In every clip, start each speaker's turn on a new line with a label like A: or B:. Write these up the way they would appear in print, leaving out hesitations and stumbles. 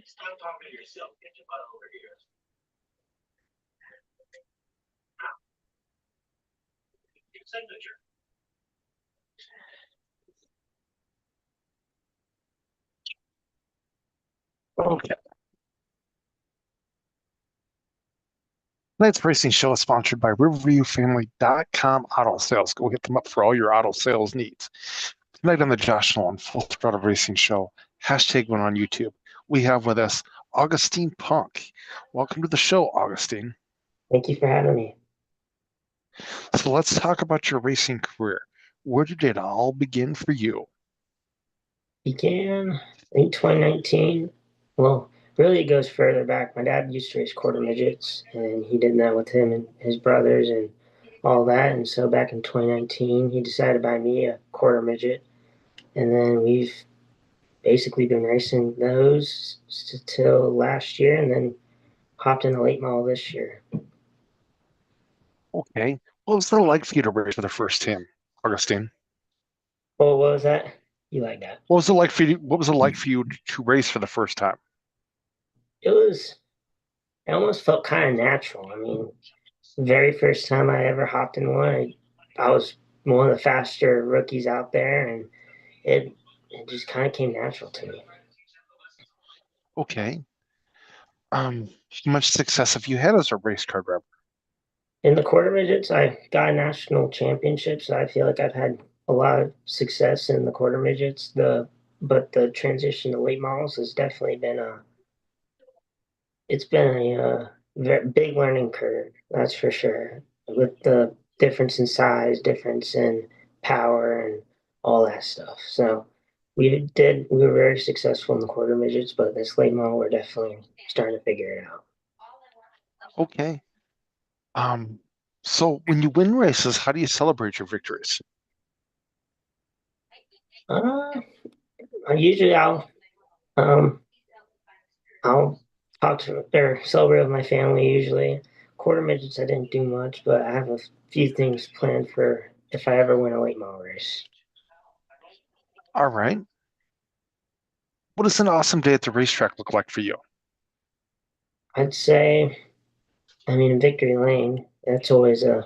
A: Stop talking to yourself. Get your butt over here. Your signature.
B: Okay. Tonight's racing show is sponsored by RiverviewFamily.com Auto Sales. Go hit them up for all your auto sales needs. Tonight on the Josh Nolan Full Throttle Racing Show, #1 on YouTube, we have with us Augustine Punke. Welcome to the show, Augustine.
C: Thank you for having me.
B: So let's talk about your racing career. Where did it all begin for you?
C: Began in 2019. Well, really, it goes further back. My dad used to race quarter midgets, and he did that with him and his brothers and all that. And so back in 2019, he decided to buy me a quarter midget. And then we've basically been racing those till last year, and then hopped in the late model this year.
B: Okay. What was it like for you to race for the first time, Augustine?
C: Oh, what was that? You like that?
B: What was it like for you to race for the first time?
C: It almost felt kind of natural. I mean, the very first time I ever hopped in one, I was one of the faster rookies out there, and it just kind of came natural to me.
B: Okay. How much success have you had as a race car driver?
C: In the quarter midgets, I got a national championship, so I feel like I've had a lot of success in the quarter midgets. But the transition to late models has definitely been a very big learning curve, that's for sure. With the difference in size, difference in power, and all that stuff. So we were very successful in the quarter midgets, but this late model, we're definitely starting to figure it out.
B: Okay. So when you win races, how do you celebrate your victories?
C: Uh, Usually um, I'll talk to or celebrate with my family usually. Quarter midgets, I didn't do much, but I have a few things planned for if I ever win a late model race.
B: All right. What does an awesome day at the racetrack look like for you?
C: I'd say, I mean, in Victory Lane, that's always a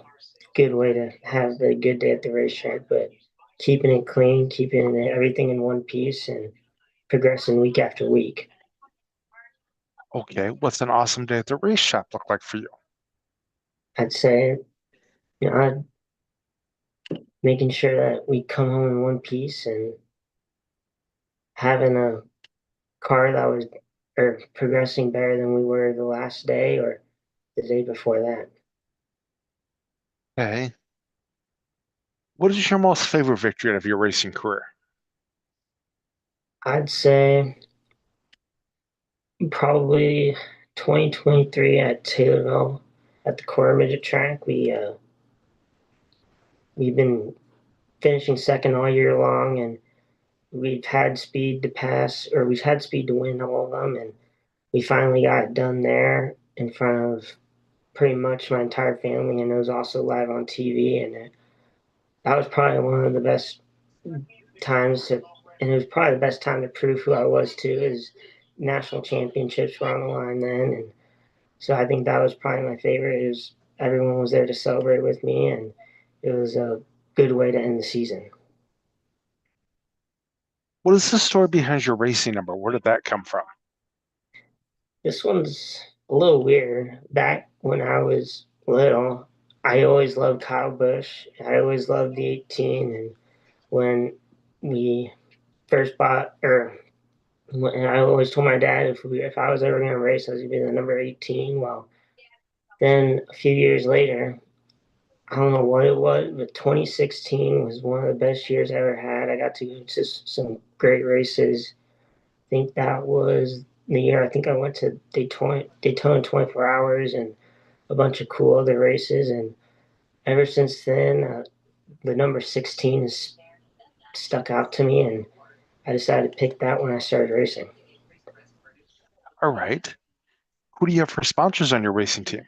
C: good way to have a good day at the racetrack, but keeping it clean, keeping everything in one piece, and progressing week after week.
B: Okay. What's an awesome day at the race shop look like for you?
C: I'd say, I'd making sure that we come home in one piece and having a car that was or progressing better than we were the last day or the day before that.
B: Okay. What is your most favorite victory of your racing career?
C: I'd say probably 2023 at Taylorville at the quarter midget track. We've been finishing second all year long, and we've had speed to pass, or we've had speed to win all of them, and we finally got it done there in front of pretty much my entire family, and it was also live on TV, and that was probably one of the best times to, and it was probably the best time to prove who I was too. Is national championships were on the line then, and so I think that was probably my favorite. Is everyone was there to celebrate with me, and it was a good way to end the season.
B: What is the story behind your racing number? Where did that come from?
C: This one's a little weird. Back when I was little, I always loved Kyle Busch. I always loved the 18, and when we first bought, or and I always told my dad if I was ever going to race, I was going to be the number 18. Well, then a few years later, I don't know what it was, but 2016 was one of the best years I ever had. I got to go to some great races. I think that was the year I think I went to Daytona 24 Hours and a bunch of cool other races. And ever since then, the number 16 has stuck out to me, and I decided to pick that when I started racing.
B: All right. Who do you have for sponsors on your racing team?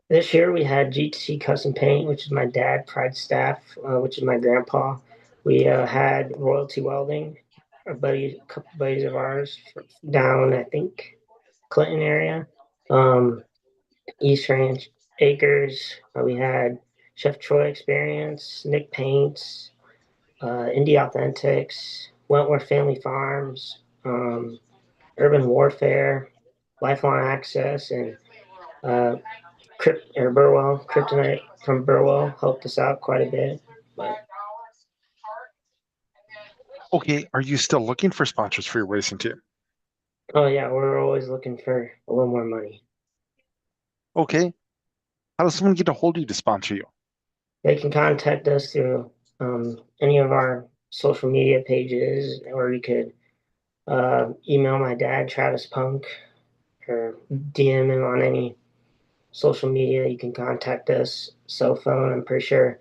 C: This year we had GTC Custom Paint, which is my dad, Pride Staff, which is my grandpa. We had Royalty Welding, a couple buddies of ours down, I think, Clinton area. Um, East Ranch Acres. We had Chef Troy Experience, Nick Paints, Indie Authentics, Wentworth Family Farms, Urban Warfare, Lifelong Access, and uh, Burwell, Kryptonite from Burwell helped us out quite a bit. But
B: Okay, are you still looking for sponsors for your racing team?
C: oh yeah, we're always looking for a little more money.
B: Okay, how does someone get a hold of you to sponsor you?
C: They can contact us through any of our social media pages, or you could email my dad, Travis Punk, or DM him on any social media. You can contact us. Cell phone, I'm pretty sure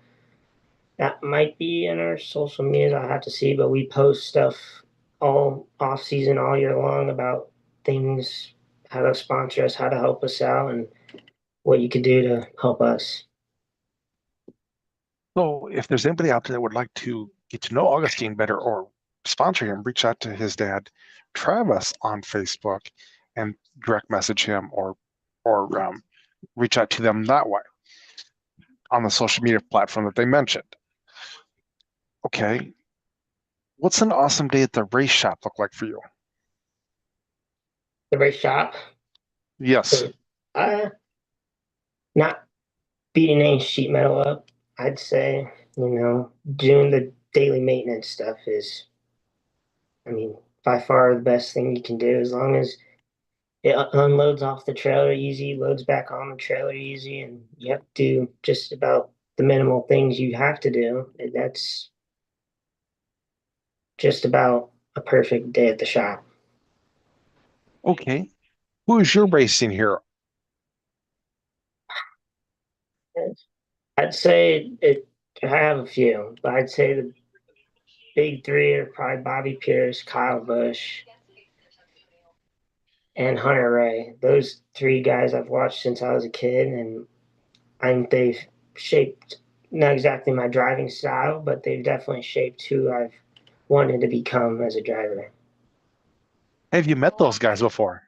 C: that might be in our social media. I'll have to see, but we post stuff all off season, all year long about things, how to sponsor us, how to help us out, and what you could do to help us.
B: So, if there's anybody out there that would like to get to know Augustine better or sponsor him, reach out to his dad, Travis, on Facebook, and direct message him or reach out to them that way on the social media platform that they mentioned. Okay, what's an awesome day at the race shop look like for you?
C: The race shop,
B: Yes.
C: uh, not beating any sheet metal up. I'd say, doing the daily maintenance stuff is, I mean, by far the best thing you can do as long as it unloads off the trailer easy, loads back on the trailer easy, and you have to do just about the minimal things you have to do. And that's just about a perfect day at the shop.
B: Okay. Who is your racing hero?
C: I'd say it. I have a few, but I'd say the big three are probably Bobby Pierce, Kyle Busch, and Hunter Ray. Those three guys I've watched since I was a kid, and I think they've shaped not exactly my driving style, but they've definitely shaped who I've wanted to become as a driver.
B: Have you met those guys before?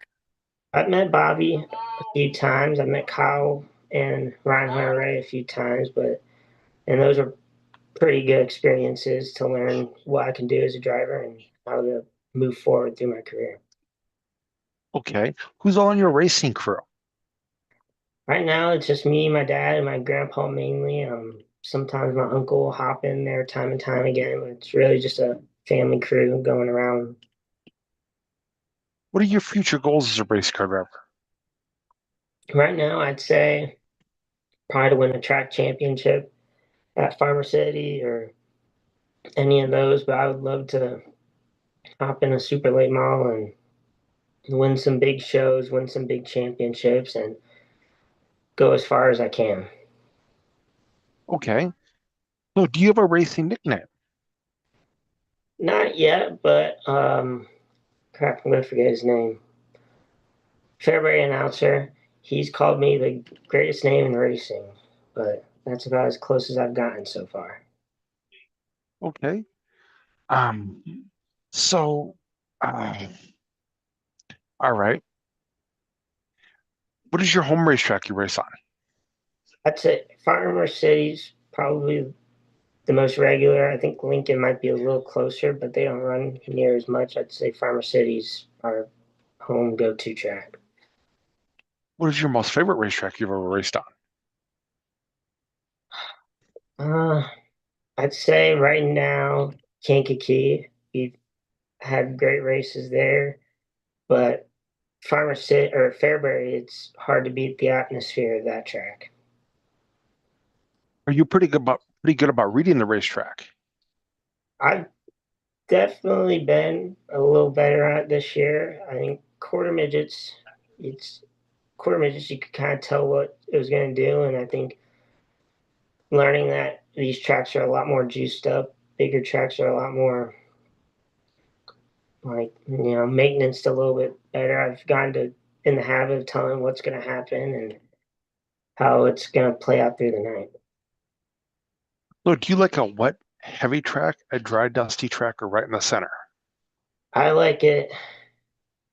C: I've met Bobby a few times. I've met Kyle and Ryan Hunter Ray a few times, and those are pretty good experiences to learn what I can do as a driver and how to move forward through my career.
B: Okay. Who's all on your racing crew?
C: Right now, it's just me, my dad, and my grandpa mainly. Sometimes my uncle will hop in there time and time again, but it's really just a family crew going around.
B: What are your future goals as a race car driver?
C: Right now, I'd say probably to win a track championship at Farmer City or any of those, but I would love to hop in a super late model and win some big shows, win some big championships, and go as far as I can.
B: Okay. So, do you have a racing nickname?
C: Not yet, but crap, I'm gonna forget his name. Fairbury announcer. He's called me the greatest name in racing, but that's about as close as I've gotten so far.
B: Okay. Um, so, uh, all right. What is your home racetrack you race on?
C: That's it. Farmer City's probably the most regular. I think Lincoln might be a little closer, but they don't run near as much. I'd say Farmer City's our home go-to track.
B: What is your most favorite racetrack you've ever raced on?
C: Uh, I'd say right now, Kankakee. We've had great races there, but Farmer City or Fairbury, it's hard to beat the atmosphere of that track.
B: Are you pretty good about reading the racetrack?
C: I've definitely been a little better at it this year. I think it's quarter midgets. You could kind of tell what it was going to do, and I think learning that these tracks are a lot more juiced up. Bigger tracks are a lot more like maintenance a little bit better. I've gotten to in the habit of telling what's going to happen and how it's going to play out through the night.
B: So, do you like a wet Heavy track, a dry, dusty track, or right in the center?
C: I like it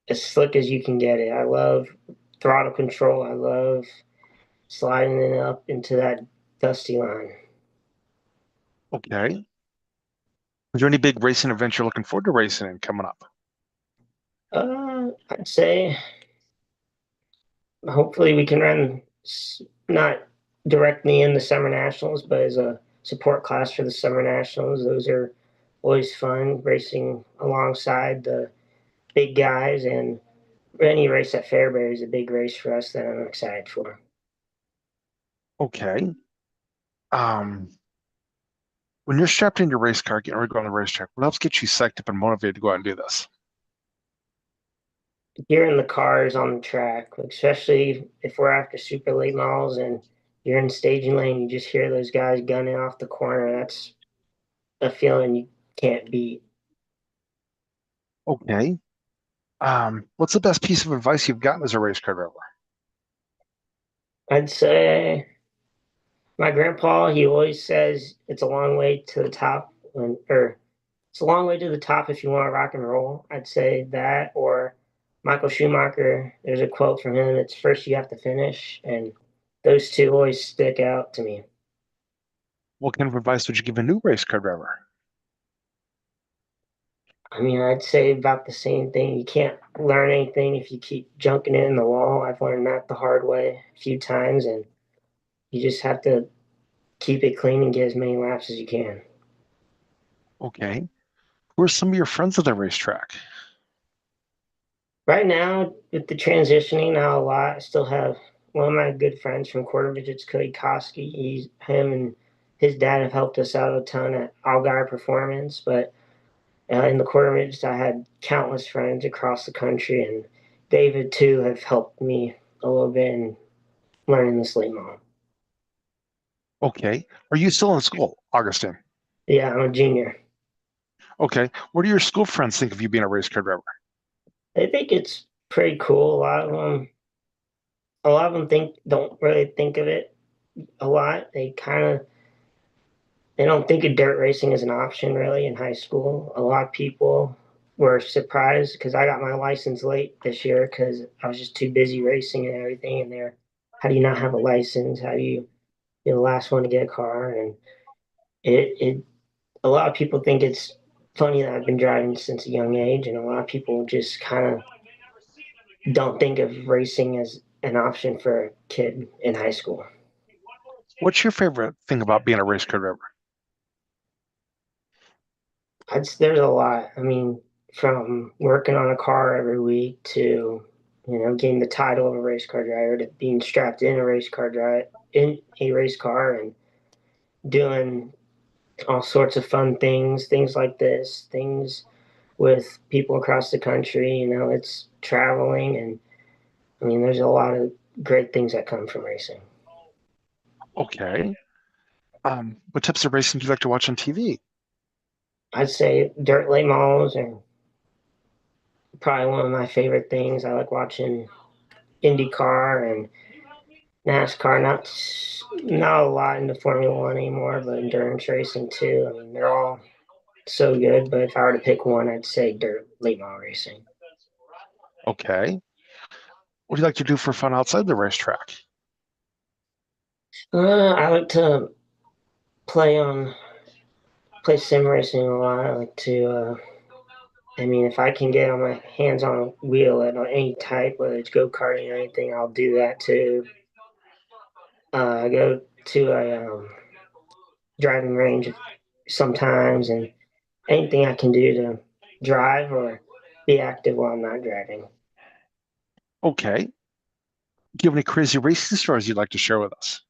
C: as slick as you can get it. I love throttle control. I love sliding it up into that dusty line.
B: Okay. Is there any big racing events you're looking forward to racing in coming up?
C: I'd say hopefully we can run not directly in the summer nationals, but as a support class for the summer nationals. Those are always fun, racing alongside the big guys, and any race at Fairbury is a big race for us that I'm excited for.
B: Okay. Um, when you're strapped in your race car, getting ready to go on the racetrack, what helps get you psyched up and motivated to go out and do this?
C: Hearing the cars on the track, especially if we're after super late models and you're in staging lane, you just hear those guys gunning off the corner. That's a feeling you can't beat.
B: Okay. What's the best piece of advice you've gotten as a race car driver?
C: I'd say my grandpa, he always says it's a long way to the top or it's a long way to the top if you want to rock and roll. I'd say that, or Michael Schumacher, there's a quote from him, it's first you have to finish. And those two always stick out to me.
B: What kind of advice would you give a new race car driver?
C: I mean, I'd say about the same thing. You can't learn anything if you keep junking it in the wall. I've learned that the hard way a few times, and you just have to keep it clean and get as many laps as you can.
B: Okay. Who are some of your friends at the racetrack?
C: Right now, with the transitioning now a lot, I still have one of my good friends from quarter digits, Cody Koski. Him and his dad have helped us out a ton at Allgaier Performance. But in the quarter digits, I had countless friends across the country, and David too have helped me a little bit in learning this late model.
B: Okay. Are you still in school, Augustine?
C: Yeah, I'm a junior.
B: Okay. What do your school friends think of you being a race car driver?
C: I think it's pretty cool. A lot of them don't really think of it a lot. They don't think of dirt racing as an option really in high school. A lot of people were surprised because I got my license late this year because I was just too busy racing and everything. And they're, how do you not have a license? How do you be the last one to get a car? And it a lot of people think it's funny that I've been driving since a young age, and a lot of people just kind of don't think of racing as an option for a kid in high school.
B: What's your favorite thing about being a race car driver?
C: There's a lot. I mean, from working on a car every week to, getting the title of a race car driver to being strapped in a race car and doing all sorts of fun things like this, things with people across the country. It's traveling, and I mean, there's a lot of great things that come from racing.
B: Okay. What types of racing do you like to watch on TV?
C: I'd say dirt late models are probably one of my favorite things. I like watching IndyCar and NASCAR. Not a lot into Formula One anymore, but endurance racing too. I mean, they're all so good. But if I were to pick one, I'd say dirt late model racing.
B: Okay. What do you like to do for fun outside the racetrack?
C: I like to play on play sim racing a lot. I like to. I mean, if I can get on my hands on a wheel at any type, whether it's go karting or anything, I'll do that too. I go to a driving range sometimes, and anything I can do to drive or be active while I'm not driving.
B: Okay. Do you have any crazy racing stories you'd like to share with us?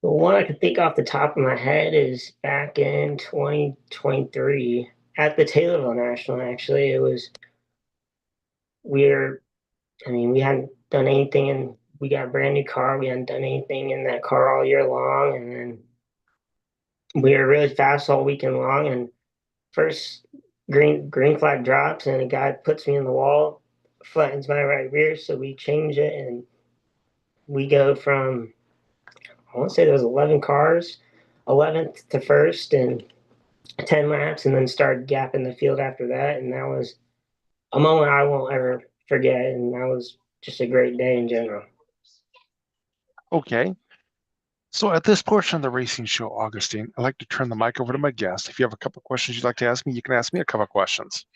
C: The one I can think off the top of my head is back in 2023 at the Taylorville National. Actually, it was weird. I mean, we hadn't done anything, and we got a brand new car. We hadn't done anything in that car all year long, and then we were really fast all weekend long. And first green flag drops, and a guy puts me in the wall, flattens my right rear, so we change it, and we go from I want to say there was 11 cars, 11th to first, and 10 laps, and then started gapping the field after that. And that was a moment I won't ever forget. And that was just a great day in general.
B: Okay. So at this portion of the racing show, Augustine, I'd like to turn the mic over to my guest. If you have a couple questions you'd like to ask me, you can ask me a couple questions.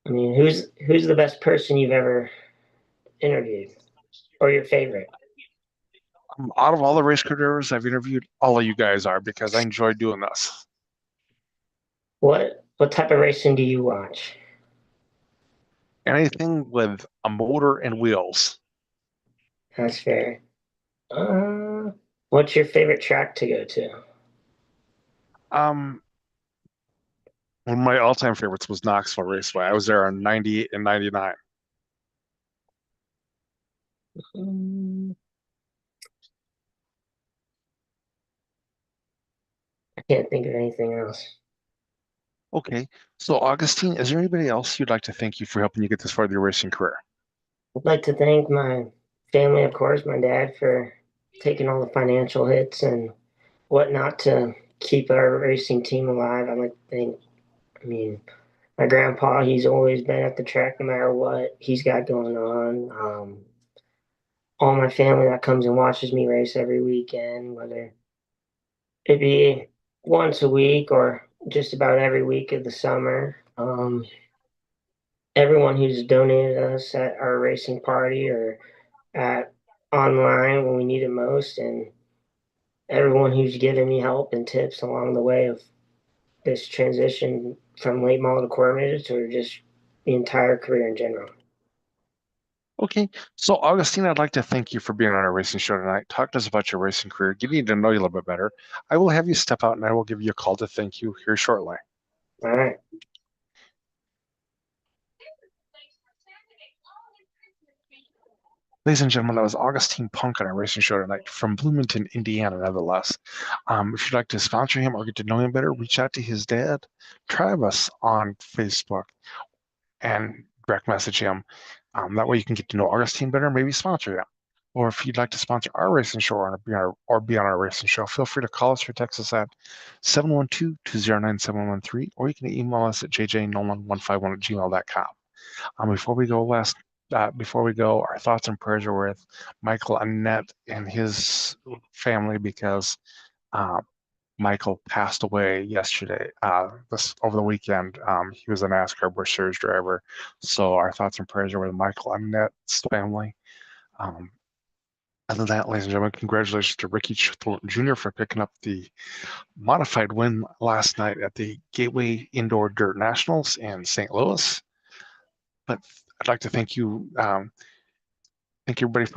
C: I mean, who's the best person you've ever interviewed, or your favorite?
B: Out of all the race car drivers I've interviewed, all of you guys are, because I enjoy doing this.
C: What type of racing do you watch?
B: Anything with a motor and wheels.
C: That's fair. What's your favorite track to go to?
B: One of my all-time favorites was Knoxville Raceway. I was there in 98 and 99.
C: I can't think of anything else.
B: Okay, so Augustine, is there anybody else you'd like to thank you for helping you get this far in your racing career?
C: I'd like to thank my family, of course, my dad for taking all the financial hits and whatnot to keep our racing team alive. I'd like to thank, I mean, my grandpa, he's always been at the track no matter what he's got going on. All my family that comes and watches me race every weekend, whether it be once a week or just about every week of the summer. Everyone who's donated us at our racing party or at online when we need it most, and everyone who's given me help and tips along the way of this transition from late model to quarter midgets or just the entire career in general.
B: Okay, so Augustine, I'd like to thank you for being on our racing show tonight. Talk to us about your racing career, getting to know you a little bit better. I will have you step out and I will give you a call to thank you here shortly.
C: All right.
B: Ladies and gentlemen, that was Augustine Punke on our racing show tonight from Bloomington, Indiana, nevertheless. If you'd like to sponsor him or get to know him better, reach out to his dad, Travis, on Facebook, and direct message him. That way you can get to know Augustine better and maybe sponsor them. Or if you'd like to sponsor our racing show or be on our racing show, feel free to call us or text us at 712-209-7113, or you can email us at jjnolan151@gmail.com. Before we go, our thoughts and prayers are with Michael Annette and his family because Michael passed away yesterday, over the weekend. He was a NASCAR Busch Series driver. So our thoughts and prayers are with Michael Annette's family. Other than that, ladies and gentlemen, congratulations to Ricky Thornton Jr. for picking up the modified win last night at the Gateway Indoor Dirt Nationals in St. Louis. But I'd like to thank you, thank everybody for